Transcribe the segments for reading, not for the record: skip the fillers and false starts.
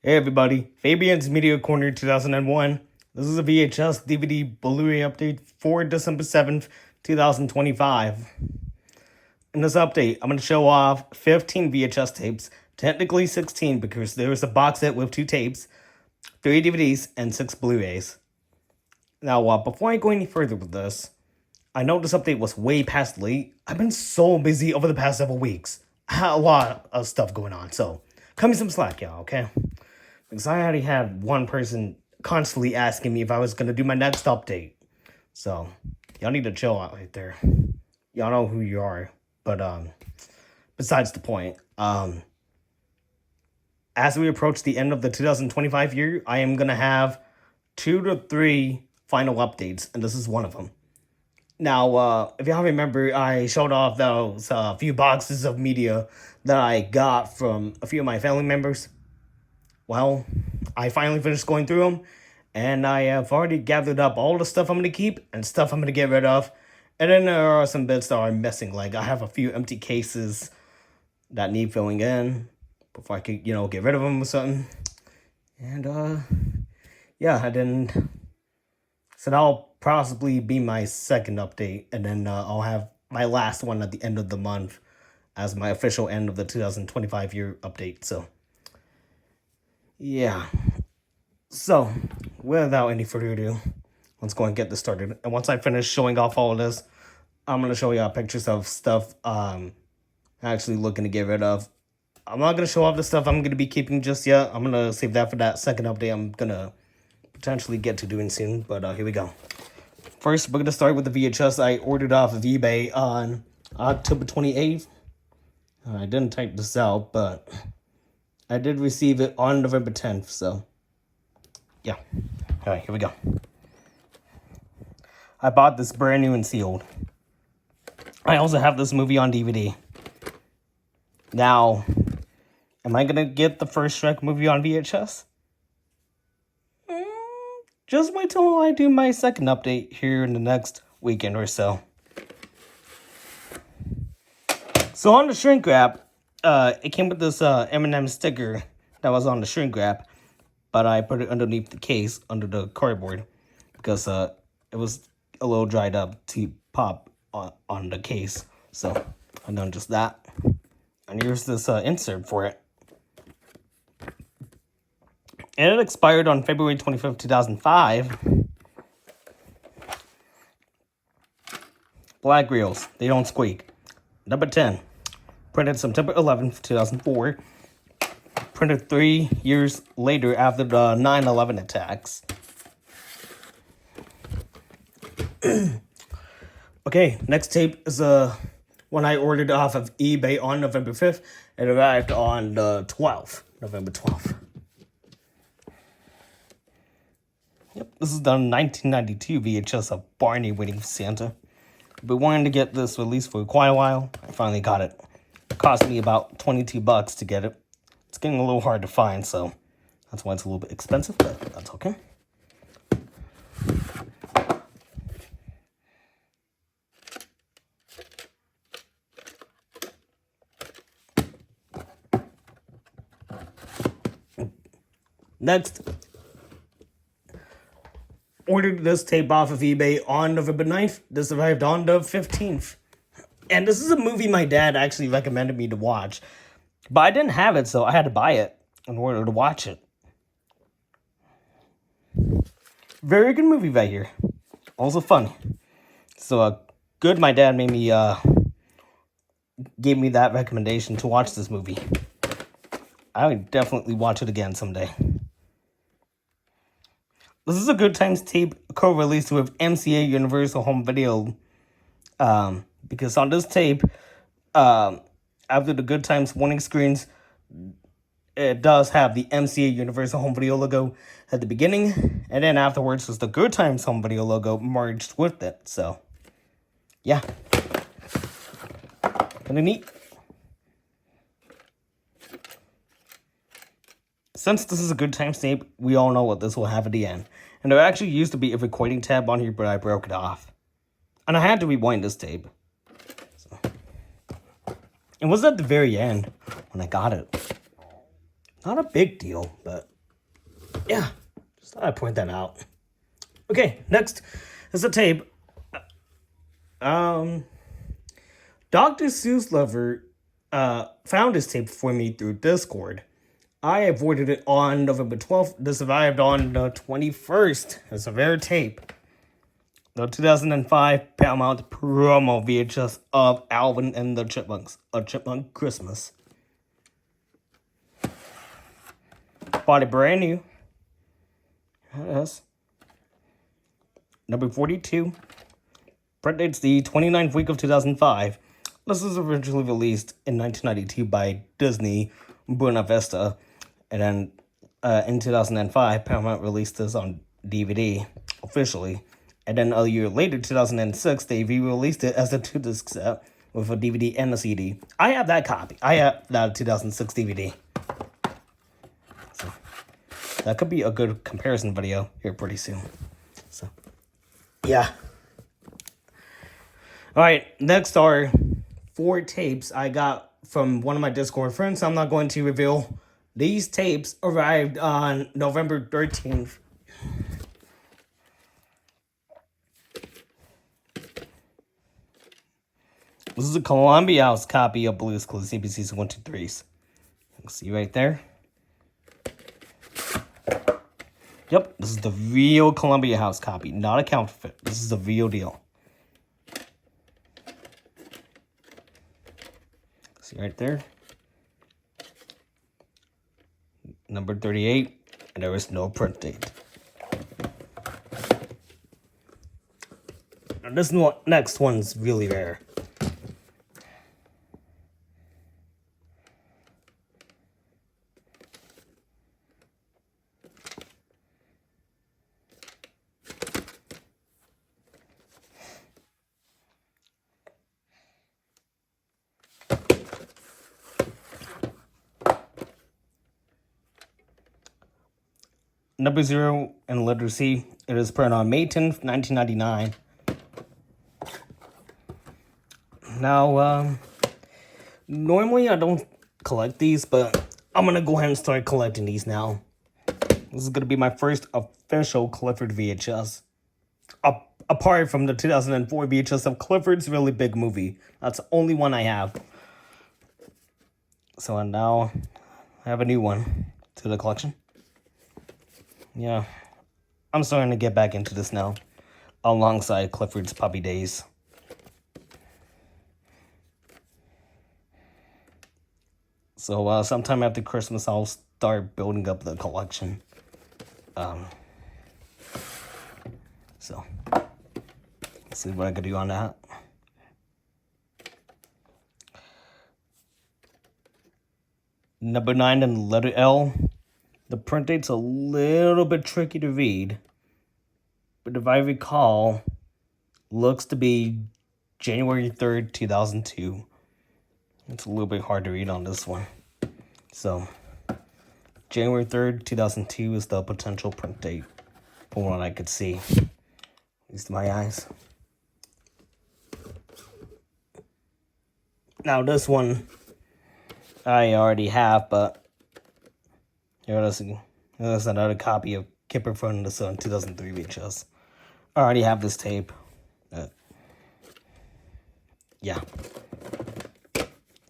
Hey everybody, Fabian's Media Corner 2001. This is a VHS DVD Blu-ray update for December 7th, 2025. In this update, I'm going to show off 15 VHS tapes, technically 16 because there is a box set with 2 tapes, 3 DVDs, and 6 Blu-rays. Now, before I go any further with this, I know this update was way past late. I've been so busy over the past several weeks. I had a lot of stuff going on, so cut me some slack, y'all, okay? Because I already had one person constantly asking me if I was going to do my next update. So, y'all need to chill out right there. Y'all know who you are. But, besides the point, as we approach the end of the 2025 year, I am going to have 2 to 3 final updates, and this is one of them. Now, if y'all remember, I showed off those few boxes of media that I got from a few of my family members. Well, I finally finished going through them, and I have already gathered up all the stuff I'm going to keep and stuff I'm going to get rid of. And then there are some bits that are missing, like I have a few empty cases that need filling in before I could, get rid of them or something. And, yeah, and then, so that'll possibly be my second update, and then I'll have my last one at the end of the month as my official end of the 2025 year update, so. Yeah, so without any further ado, let's go and get this started. And once I finish showing off all of this, I'm going to show y'all pictures of stuff I'm actually looking to get rid of. I'm not going to show off the stuff I'm going to be keeping just yet. I'm going to save that for that second update I'm going to potentially get to doing soon, but here we go. First, we're going to start with the VHS I ordered off of eBay on October 28th. I didn't type this out, but I did receive it on November 10th, so yeah. All right, here we go. I bought this brand new and sealed. I also have this movie on DVD. Now, am I going to get the first Shrek movie on VHS? Just wait till I do my second update here in the next weekend or so. So on the shrink wrap, it came with this M&M sticker that was on the shrink wrap, but I put it underneath the case, under the cardboard, because it was a little dried up to pop on the case. So I've done just that. And here's this insert for it. And it expired on February 25th, 2005. Black reels, they don't squeak. Number 10. Printed September 11th, 2004. Printed 3 years later after the 9/11 attacks. Okay, next tape is one I ordered off of eBay on November 5th. It arrived on the 12th, November 12th. Yep, this is the 1992 VHS of Barney Waiting for Santa. I've been wanting to get this released for quite a while. I finally got it. It cost me about $22 to get it. It's getting a little hard to find, so that's why it's a little bit expensive, but that's okay. Next, ordered this tape off of eBay on November 9th. This arrived on the 15th. And this is a movie my dad actually recommended me to watch. But I didn't have it, so I had to buy it in order to watch it. Very good movie right here. Also funny. So good my dad made me, gave me that recommendation to watch this movie. I would definitely watch it again someday. This is a Good Times tape co-released with MCA Universal Home Video. Because on this tape, after the Good Times warning screens, it does have the MCA Universal Home Video logo at the beginning, and then afterwards is the Good Times Home Video logo merged with it. So, yeah. Kind of neat. Since this is a Good Times tape, we all know what this will have at the end. And there actually used to be a recording tab on here, but I broke it off. And I had to rewind this tape. So. It was at the very end when I got it. Not a big deal, but Yeah, just thought I'd point that out. Okay, next is a tape. Um, Dr. Seuss Lover found this tape for me through Discord. I avoided it on November 12th. This arrived on the 21st. It's a rare tape. The 2005 Paramount promo VHS of Alvin and the Chipmunks, A Chipmunk Christmas. Bought it brand new. Yes. Number 42. Print dates the 29th week of 2005. This was originally released in 1992 by Disney Buena Vista. And then in 2005, Paramount released this on DVD officially. And then a year later, 2006, they re-released it as a 2-disc set with a DVD and a CD. I have that copy. I have that 2006 DVD. So that could be a good comparison video here pretty soon. So, yeah. Alright, next are 4 tapes I got from one of my Discord friends. I'm not going to reveal. These tapes arrived on November 13th. This is a Columbia House copy of Blue's Clues CBC's 1, 2, 3s. You can see right there. Yep, this is the real Columbia House copy, not a counterfeit. This is the real deal. See right there. Number 38, and there is no print date. And this next one's really rare. Number 0 and letter C. It is printed on May 10th, 1999. Now, normally I don't collect these, but I'm going to go ahead and start collecting these now. This is going to be my first official Clifford VHS. Apart from the 2004 VHS of Clifford's Really Big Movie. That's the only one I have. So now I have a new one to the collection. Yeah, I'm starting to get back into this now, alongside Clifford's Puppy Days. So sometime after Christmas, I'll start building up the collection. So let's see what I can do on that. Number 9 and letter L. The print date's a little bit tricky to read, but if I recall, looks to be January 3rd, 2002. It's a little bit hard to read on this one. So, January 3rd, 2002 is the potential print date, from what I could see, at least to my eyes. Now, this one I already have, but there's another copy of Kipper from the Sun 2003 VHS. I already have this tape. Yeah.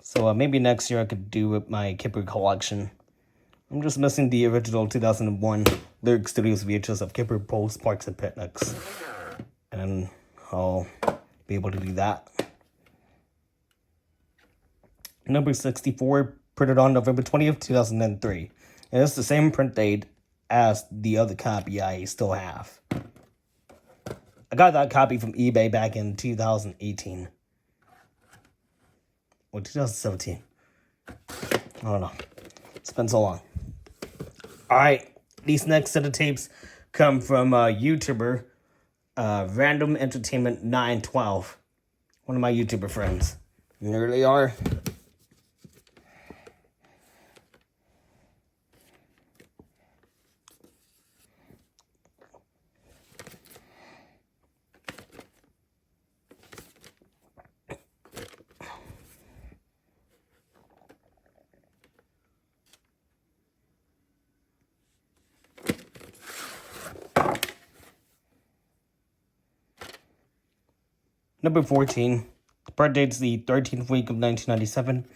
So maybe next year I could do with my Kipper collection. I'm just missing the original 2001 Lyric Studios VHS of Kipper Poles, Parks, and Picnics. And I'll be able to do that. Number 64, printed on November 20th, 2003. And it's the same print date as the other copy I still have. I got that copy from eBay back in 2018. Or 2017. I don't know. It's been so long. Alright, these next set of tapes come from YouTuber Random Entertainment 912. One of my YouTuber friends. And there they are. Number 14. The birth date's the 13th week of 1997.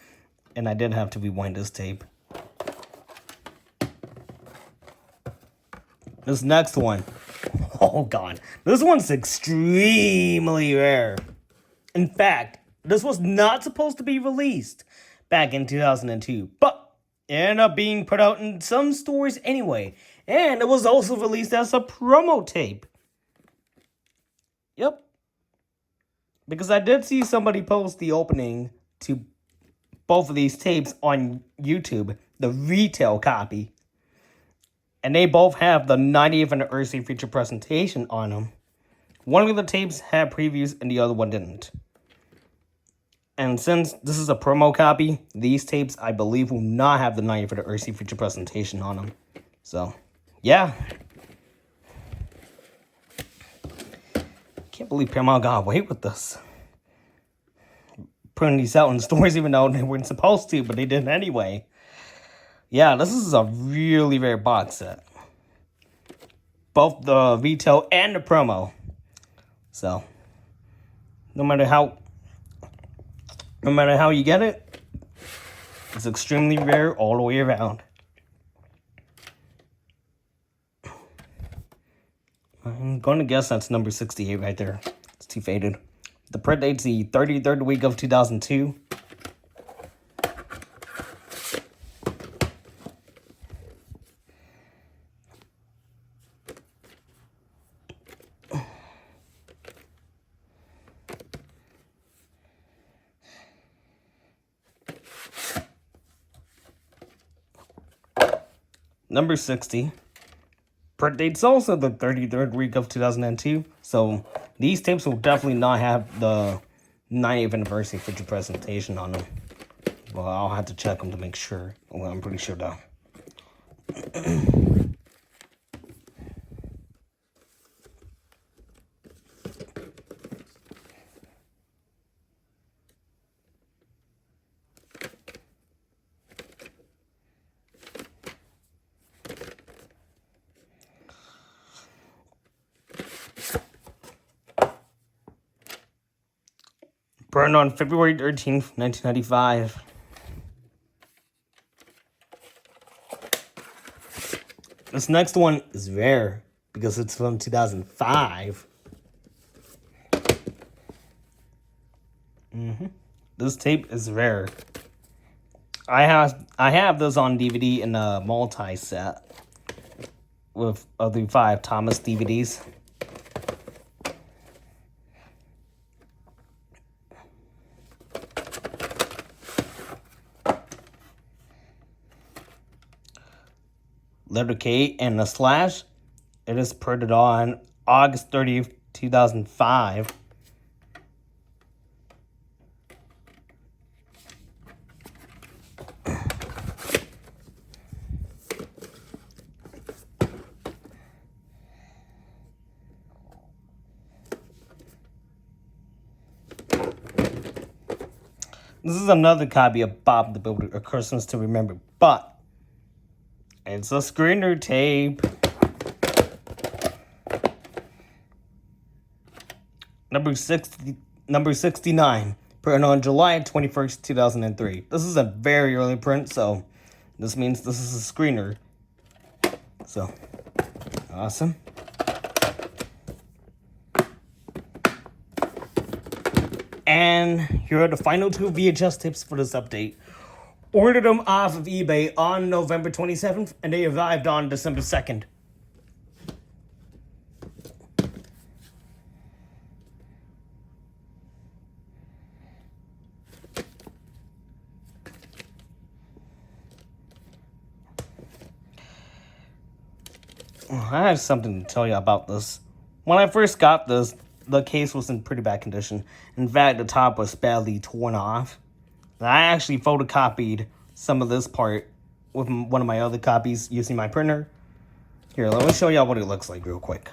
And I did have to rewind this tape. This next one. Oh, God. This one's extremely rare. In fact, this was not supposed to be released back in 2002. But it ended up being put out in some stores anyway. And it was also released as a promo tape. Yep. Because I did see somebody post the opening to both of these tapes on YouTube, the retail copy. And they both have the 90th anniversary feature presentation on them. One of the tapes had previews and the other one didn't. And since this is a promo copy, these tapes, I believe, will not have the 90th anniversary feature presentation on them. So, yeah. Can't believe Paramount got away with this. Putting these out in stores even though they weren't supposed to, but they did anyway. Yeah, this is a really rare box set. Both the retail and the promo. So, no matter how you get it, it's extremely rare all the way around. I'm going to guess that's number 68 right there. It's too faded. The print date's the 33rd week of 2002. Number 60. Print date's also the 33rd week of 2002. So these tapes will definitely not have the 90th anniversary feature presentation on them. Well, I'll have to check them to make sure. Well, I'm pretty sure though. Burned on February 13th, 1995. This next one is rare because it's from 2005. This tape is rare. I have this on DVD in a multi-set with other 5 Thomas DVDs. Letter K and a slash. It is printed on August 30th, 2005. This is another copy of Bob the Builder, A Christmas to Remember, but it's a screener tape. Number 69, printed on July 21st, 2003. This is a very early print, so this means this is a screener. So, awesome. And here are the final 2 VHS tapes for this update. Ordered them off of eBay on November 27th, and they arrived on December 2nd. I have something to tell you about this. When I first got this, the case was in pretty bad condition. In fact, the top was badly torn off. I actually photocopied some of this part with one of my other copies using my printer. Here, let me show y'all what it looks like real quick.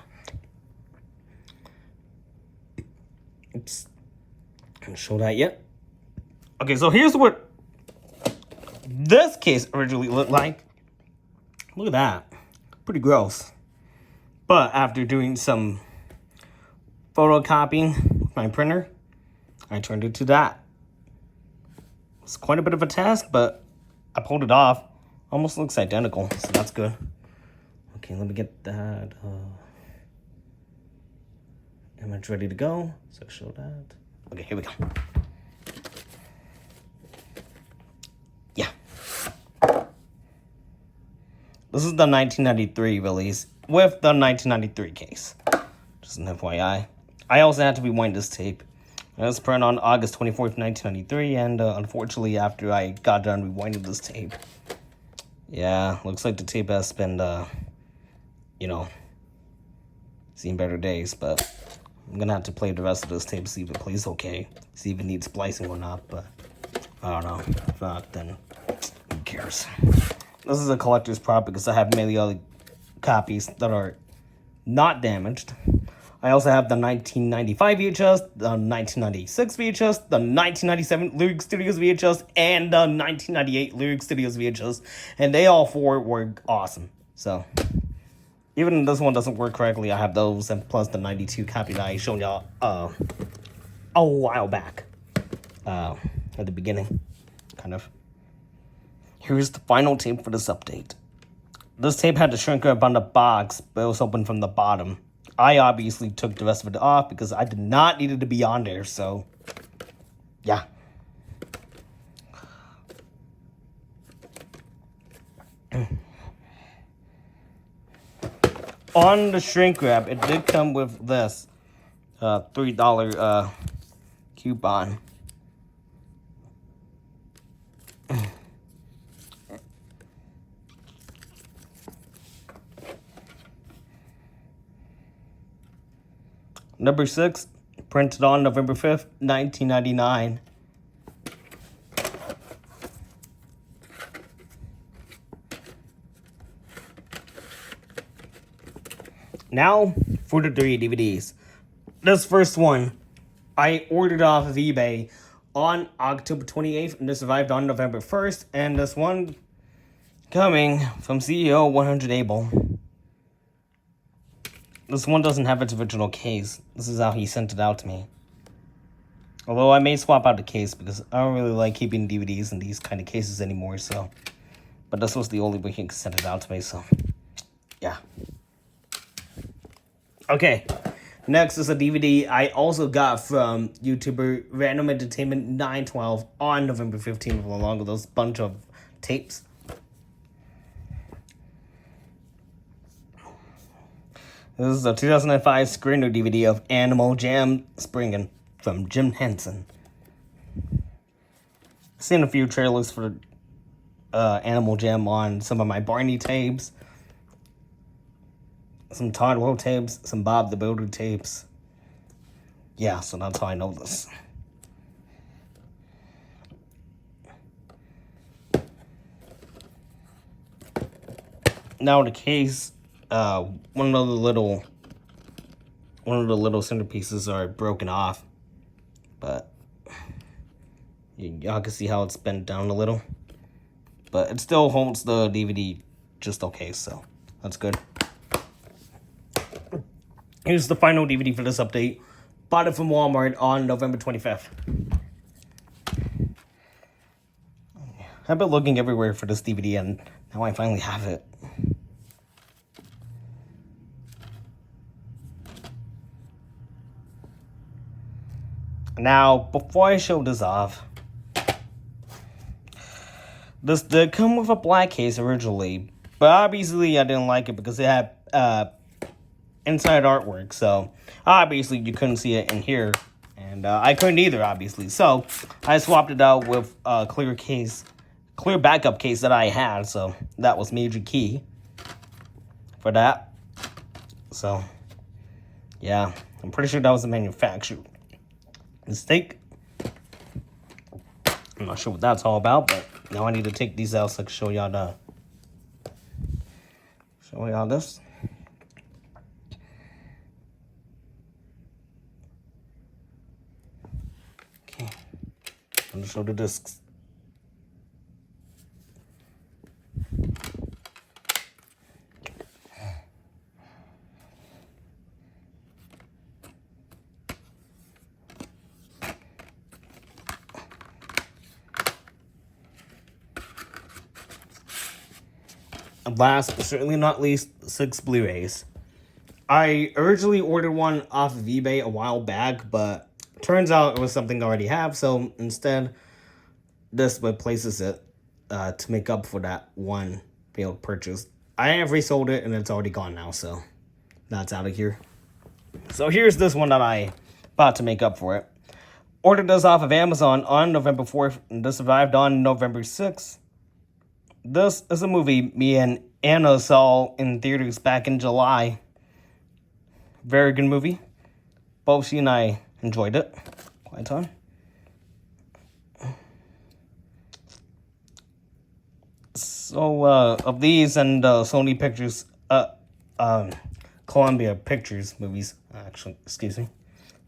Oops. Can't show that yet. Okay, so here's what this case originally looked like. Look at that. Pretty gross. But after doing some photocopying with my printer, I turned it to that. It's quite a bit of a task, but I pulled it off. Almost looks identical, so that's good. Okay, let me get that image ready to go. So show that. Okay, here we go. Yeah. This is the 1993 release with the 1993 case. Just an FYI. I also had to rewind this tape. It was printed on August 24th, 1993, and unfortunately, after I got done rewinding this tape, yeah, looks like the tape has been, seen better days, but I'm gonna have to play the rest of this tape, see if it plays okay, see if it needs splicing or not, but I don't know. If not, then who cares? This is a collector's prop because I have many other copies that are not damaged. I also have the 1995 VHS, the 1996 VHS, the 1997 Lyric Studios VHS, and the 1998 Lyric Studios VHS, and they all four were awesome. So, even if this one doesn't work correctly, I have those, and plus the 92 copy that I showed y'all a while back, at the beginning, kind of. Here's the final tape for this update. This tape had the shrink wrap on the box, but it was open from the bottom. I obviously took the rest of it off because I did not need it to be on there, so yeah. On the shrink wrap, it did come with this $3 coupon. Number 6, printed on November 5th, 1999. Now, for the 3 DVDs. This first one, I ordered off of eBay on October 28th, and this arrived on November 1st, and this one coming from CEO 100 Abel. This one doesn't have its original case. This is how he sent it out to me. Although I may swap out the case because I don't really like keeping DVDs in these kind of cases anymore, so. But this was the only way he could send it out to me, so. Yeah. Okay. Next is a DVD I also got from YouTuber Random Entertainment 912 on November 15th, along with those bunch of tapes. This is a 2005 screener DVD of Animal Jam Springen from Jim Henson. I've seen a few trailers for Animal Jam on some of my Barney tapes, some Todd Woe tapes, some Bob the Builder tapes. Yeah, so that's how I know this. Now the case, one of the little centerpieces are broken off, but y'all can see how it's bent down a little. But it still holds the DVD just okay, so that's good. Here's the final DVD for this update. Bought it from Walmart on November 25th. I've been looking everywhere for this DVD, and now I finally have it. Now, before I show this off, this did come with a black case originally, but obviously I didn't like it because it had inside artwork, so obviously you couldn't see it in here, and I couldn't either, obviously. So I swapped it out with a clear backup case that I had, so that was major key for that. So yeah, I'm pretty sure that was a manufacturer mistake. I'm not sure what that's all about, but now I need to take these out so I can show y'all this. Okay, I'm gonna show the discs. And last but certainly not least, 6 Blu-rays. I originally ordered one off of eBay a while back, but turns out it was something I already have, so instead, this replaces it to make up for that one failed purchase. I have resold it and it's already gone now, so that's out of here. So here's this one that I bought to make up for it. Ordered this off of Amazon on November 4th, and this arrived on November 6th. This is a movie me and Anna saw in theaters back in July. Very good movie. Both she and I enjoyed it quite a ton. So, of these and Sony Pictures, Columbia Pictures movies, actually, excuse me,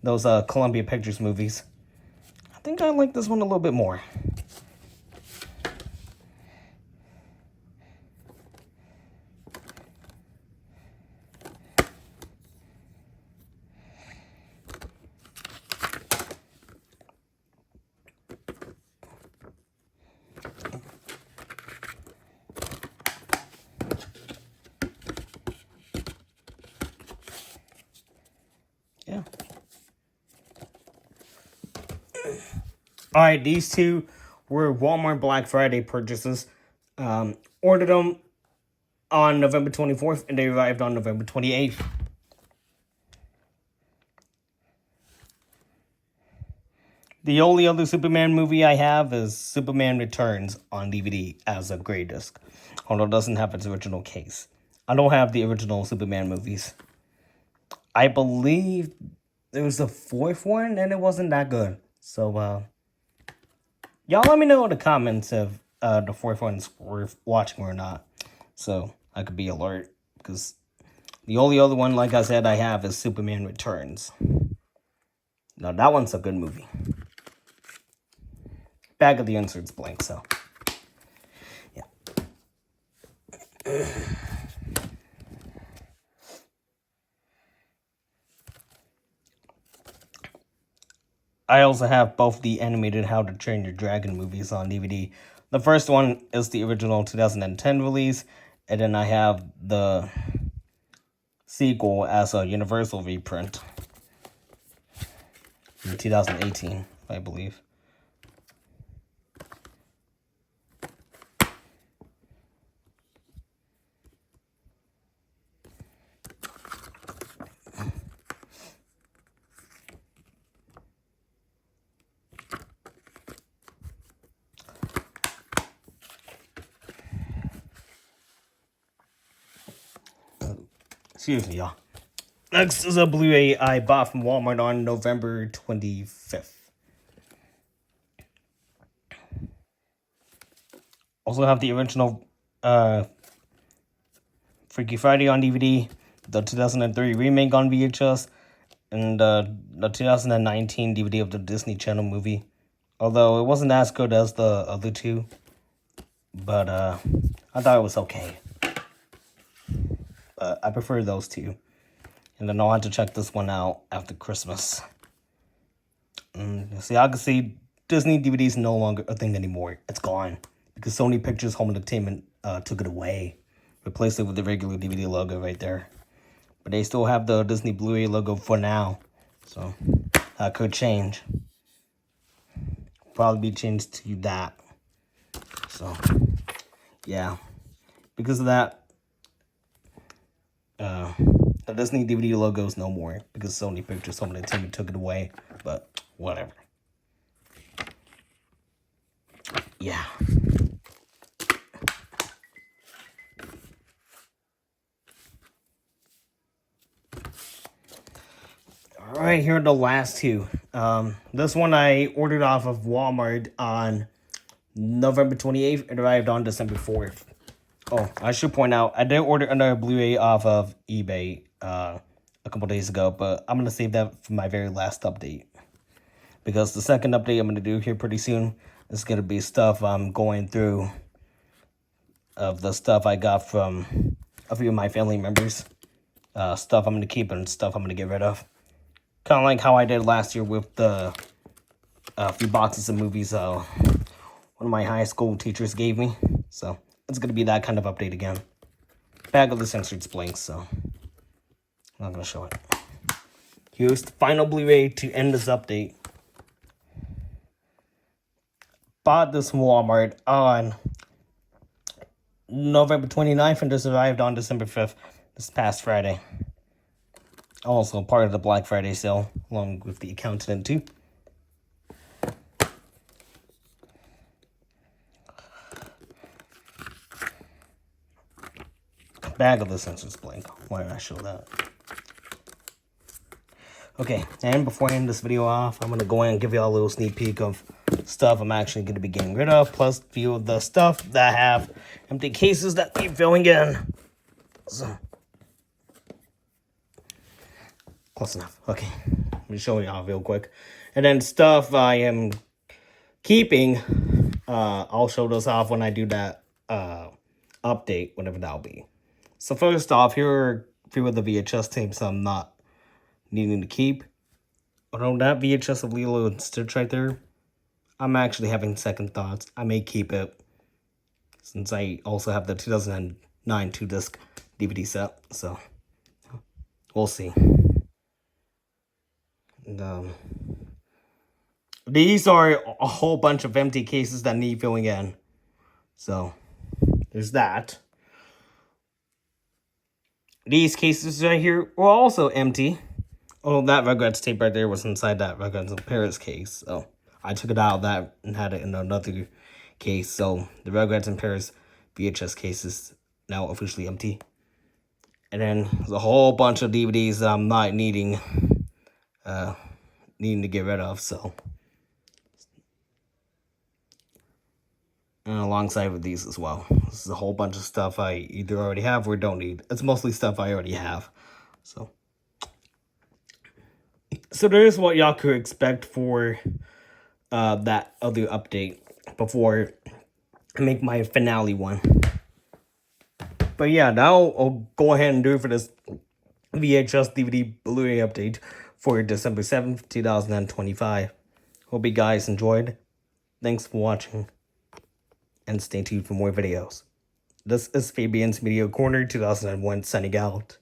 those Columbia Pictures movies, I think I like this one a little bit more. Yeah. Alright, these two were Walmart Black Friday purchases. Ordered them on November 24th and they arrived on November 28th. The only other Superman movie I have is Superman Returns on DVD as a gray disc, although it doesn't have its original case. I don't have the original Superman movies. I believe there was a 4th one and it wasn't that good. So, y'all let me know in the comments if the 4th one's worth watching or not, so I could be alert, because the only other one, like I said, I have is Superman Returns. Now, that one's a good movie. Back of the insert's blank, so yeah. I also have both the animated How to Train Your Dragon movies on DVD. The first one is the original 2010 release, and then I have the sequel as a Universal reprint in 2018, I believe. Excuse me, y'all. Next is a Blu-ray I bought from Walmart on November 25th. Also have the original Freaky Friday on DVD, the 2003 remake on VHS, and the 2019 DVD of the Disney Channel movie. Although it wasn't as good as the other two, but I thought it was okay. I prefer those two. And then I'll have to check this one out after Christmas. See, I can see Disney DVD is no longer a thing anymore. It's gone. Because Sony Pictures Home Entertainment took it away. Replaced it with the regular DVD logo right there. But they still have the Disney Blu-ray logo for now. So, that could change. Probably be changed to that. So, yeah. Because of that, the Disney DVD logo is no more because Sony Pictures Home Entertainment took it away, but whatever. Yeah. Alright, here are the last two. This one I ordered off of Walmart on November 28th. It arrived on December 4th. Oh, I should point out, I did order another Blu-ray off of eBay a couple days ago, but I'm going to save that for my very last update. Because the second update I'm going to do here pretty soon is going to be stuff I'm going through of the stuff I got from a few of my family members. Stuff I'm going to keep and stuff I'm going to get rid of. Kind of like how I did last year with the few boxes of movies one of my high school teachers gave me. So it's going to be that kind of update again. back of the sensor blinks, so I'm not gonna show it. Here's the final Blu-ray to end this update. Bought this from Walmart on November 29th and just arrived on December 5th, this past Friday. Also part of the Black Friday sale, along with the accountant too. Back of the sensors blank. Why did I show that? Okay, and before I end this video off, I'm going to go in and give you all a little sneak peek of stuff I'm actually going to be getting rid of, plus a few of the stuff that have empty cases that keep filling in. So, close enough. Okay, let me show you all real quick. And then stuff I am keeping, I'll show those off when I do that update, whatever that'll be. So first off, here are a few of the VHS tapes I'm not needing to keep. Although that VHS of Lilo and Stitch right there, I'm actually having second thoughts. I may keep it, since I also have the 2009 2-disc DVD set, so we'll see. And, these are a whole bunch of empty cases that need filling in, so there's that. These cases right here were also empty. Oh, that Rugrats tape right there was inside that Rugrats in Paris case. So I took it out of that and had it in another case. So the Rugrats in Paris VHS case is now officially empty. And then there's a whole bunch of DVDs that I'm not needing to get rid of. So, and alongside with these as well. This is a whole bunch of stuff I either already have or don't need. It's mostly stuff I already have. So there's what y'all could expect for that other update before I make my finale one. But yeah, now I'll go ahead and do it for this VHS DVD Blu-ray update for December 7th, 2025. Hope you guys enjoyed. Thanks for watching. And stay tuned for more videos. This is Fabian's Media Corner 2001 signing out.